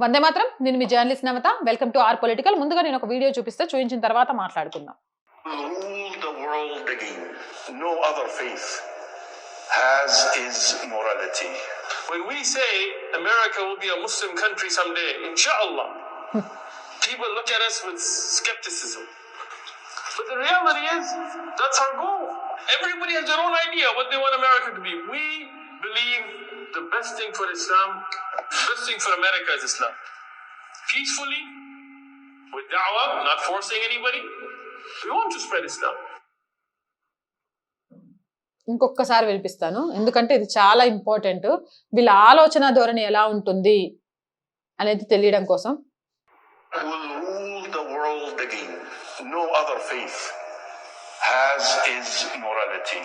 వందే మాత్రం. నేను మీ journalist Navata. Welcome to our political. ముందుగా నేను ఒక వీడియో చూపిస్తే చూపించిన తర్వాత మాట్లాడుకుందాం. Rule the world again. No other faith has his morality. When we say America will be a Muslim country someday, inshallah, people look at us with skepticism. But the reality is, that's our goal. Everybody has their own idea what they want America to be. We believe the best thing for Islam, best thing for America is Islam. Peacefully, with da'wah, not forcing anybody. We want to spread Islam. ఇంకొకసారి వినిపిస్తాను, ఎందుకంటే ఇది చాలా important. వీళ్ళ ఆలోచన ధోరణి ఎలా ఉంటుంది అనేది తెలియడం కోసం. Will rule the world again. No other faith has his morality.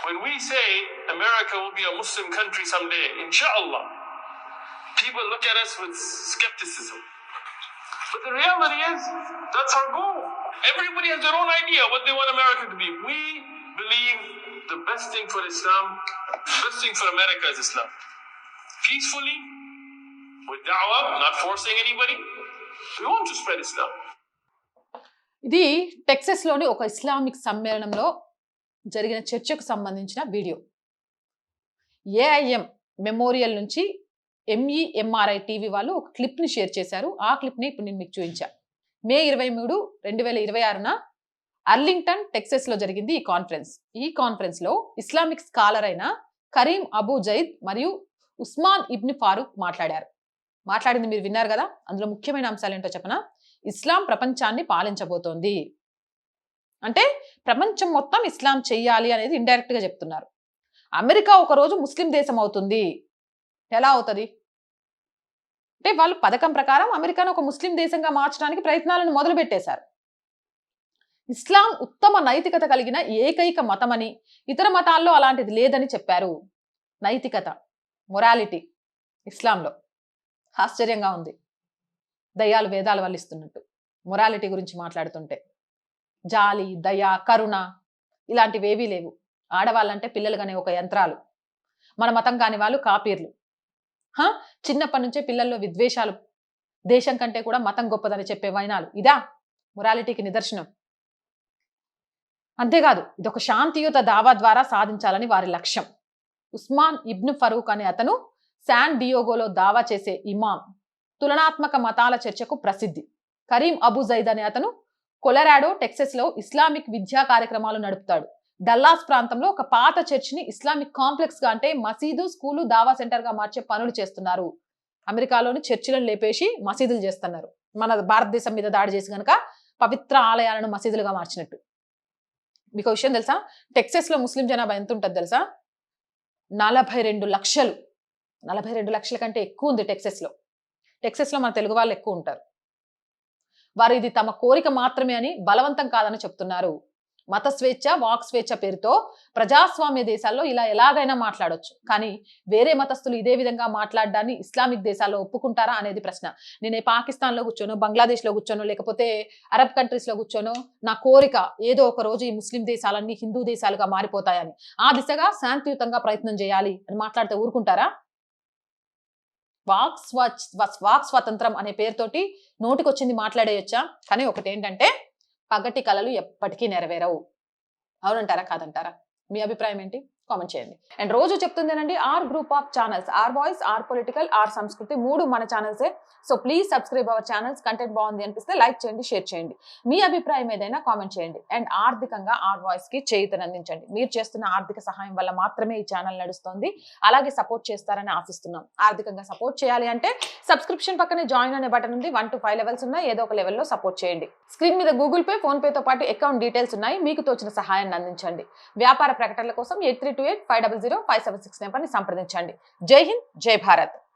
When we say America will be a Muslim country someday, inshallah, people look at us with skepticism. But the reality is, that's our goal. Everybody has their own idea what they want America to be. We believe the best thing for Islam, best thing for America is Islam. Peacefully, with da'wah, not forcing anybody. We want to spread Islam. ఇది Texas లోని ఒక Islamic సమ్మేళనంలో జరిగిన చర్చకు సంబంధించిన video. AIM memorial నుంచి ఎంఈఎంఆర్ఐ TV వాళ్ళు ఒక clip ని షేర్ చేశారు. ఆ క్లిప్ ని ఇప్పుడు నేను మీకు చూపించా. మే 23, 2026 అర్లింగ్టన్ టెక్సస్ లో జరిగింది ఈ కాన్ఫరెన్స్. ఈ కాన్ఫరెన్స్ లో ఇస్లామిక్ స్కాలర్ అయిన కరీం అబూ జైద్ మరియు ఉస్మాన్ ఇబ్న్ ఫారూక్ మాట్లాడింది మీరు విన్నారు కదా. అందులో ముఖ్యమైన అంశాలు ఏంటో చెప్పనా. ఇస్లాం ప్రపంచాన్ని పాలించబోతోంది అంటే ప్రపంచం మొత్తం ఇస్లాం చెయ్యాలి అనేది ఇండైరెక్ట్ గా చెప్తున్నారు. అమెరికా ఒకరోజు ముస్లిం దేశం అవుతుంది. ఎలా అవుతుంది అంటే వాళ్ళు పథకం ప్రకారం అమెరికాను ఒక ముస్లిం దేశంగా మార్చడానికి ప్రయత్నాలను మొదలు పెట్టేశారు. ఇస్లాం ఉత్తమ నైతికత కలిగిన ఏకైక మతమని, ఇతర మతాల్లో అలాంటిది లేదని చెప్పారు. నైతికత, మొరాలిటీ ఇస్లాంలో. ఆశ్చర్యంగా ఉంది. దయ్యాలు వేదాలు వల్లిస్తున్నట్టు మొరాలిటీ గురించి మాట్లాడుతుంటే. జాలి, దయ, కరుణ ఇలాంటివేవీ లేవు. ఆడవాళ్ళంటే పిల్లలుగానే ఒక యంత్రాలు. మన మతం కాని వాళ్ళు కాపీర్లు. చిన్నప్పటి నుంచే పిల్లల్లో విద్వేషాలు, దేశం కంటే కూడా మతం గొప్పదని చెప్పే వైనాలు. ఇదా మొరాలిటీకి నిదర్శనం. అంతేకాదు, ఇదొక శాంతియుత దావా ద్వారా సాధించాలని వారి లక్ష్యం. ఉస్మాన్ ఇబ్న్ ఫరూక్ అనే అతను శాన్ డియోగోలో దావా చేసే ఇమాం. తులనాత్మక మతాల చర్చకు ప్రసిద్ధి. కరీం అబూ జైద్ అనే అతను కొలరాడో టెక్సస్ లో ఇస్లామిక్ విద్యా కార్యక్రమాలు నడుపుతాడు. డల్లాస్ ప్రాంతంలో ఒక పాత చర్చిని ఇస్లామిక్ కాంప్లెక్స్ గా అంటే మసీదు, స్కూలు, దావా సెంటర్ గా మార్చే పనులు చేస్తున్నారు. అమెరికాలోని చర్చిలను లేపేసి మసీదులు చేస్తున్నారు. మన భారతదేశం మీద దాడి చేసి గనక పవిత్ర ఆలయాలను మసీదులుగా మార్చినట్టు. మీకు విషయం తెలుసా, టెక్సస్ లో ముస్లిం జనాభా ఎంత ఉంటుంది తెలుసా? 42 లక్షలు. 42 లక్షల కంటే ఎక్కువ ఉంది టెక్సస్ లో. టెక్సస్ లో మన తెలుగు వాళ్ళు ఎక్కువ ఉంటారు. వారు ఇది తమ కోరిక మాత్రమే అని, బలవంతం కాదని చెప్తున్నారు. మత స్వేచ్ఛ, వాక్ స్వేచ్ఛ పేరుతో ప్రజాస్వామ్య దేశాల్లో ఇలా ఎలాగైనా మాట్లాడొచ్చు. కానీ వేరే మతస్థులు ఇదే విధంగా మాట్లాడడాన్ని ఇస్లామిక్ దేశాల్లో ఒప్పుకుంటారా అనేది ప్రశ్న. నేను పాకిస్తాన్ లో కూర్చోను, బంగ్లాదేశ్ లో కూర్చోను, లేకపోతే అరబ్ కంట్రీస్ లో కూర్చోను, నా కోరిక ఏదో ఒక రోజు ఈ ముస్లిం దేశాలన్నీ హిందూ దేశాలుగా మారిపోతాయని, ఆ దిశగా శాంతియుతంగా ప్రయత్నం చేయాలి అని మాట్లాడితే ఊరుకుంటారా? వాక్ స్వాతంత్రం అనే పేరుతోటి నోటికొచ్చింది మాట్లాడేయొచ్చా? కానీ ఒకటి ఏంటంటే, పగటి కళలు ఎప్పటికీ నెరవేరవు. అవునంటారా కాదంటారా? మీ అభిప్రాయం ఏంటి? కామెంట్ చేయండి. అండ్ రోజు చెప్తుందేనండి, or group of channels, or voice, or political, or Sanskriti 3 మన ఛానల్సే. So please subscribe our channels. Content బాగుంది అనిపిస్తే లైక్ చేయండి, షేర్ చేయండి. మీ అభిప్రాయం ఏదైనా కామెంట్ చేయండి. అండ్ ఆర్థికంగా ఆర్ వాయిస్ కి చేయూతనందించండి. మీరు చేస్తున్న ఆర్థిక సహాయం వల్ల మాత్రమే ఈ ఛానల్ నడుస్తుంది. అలాగే సపోర్ట్ చేస్తారని ఆశిస్తున్నాం. ఆర్థికంగా సపోర్ట్ చేయాలి అంటే సబ్స్క్రిప్షన్ పక్కనే జాయిన్ అనే బటన్ ఉంది. 1 to 5 లెవెల్స్ ఉన్నాయి. ఏదో ఒక లెవెల్లో సపోర్ట్ చేయండి. స్క్రీన్ మీద గూగుల్ పే, ఫోన్ పేతో పాటు అకౌంట్ డీటెయిల్స్ ఉన్నాయి. మీకు తోచిన సహాయాన్ని అందించండి. వ్యాపార ప్రకటనల కోసం 8328500576 నెంబర్ని సంప్రదించండి. జై హింద్, జై భారత్.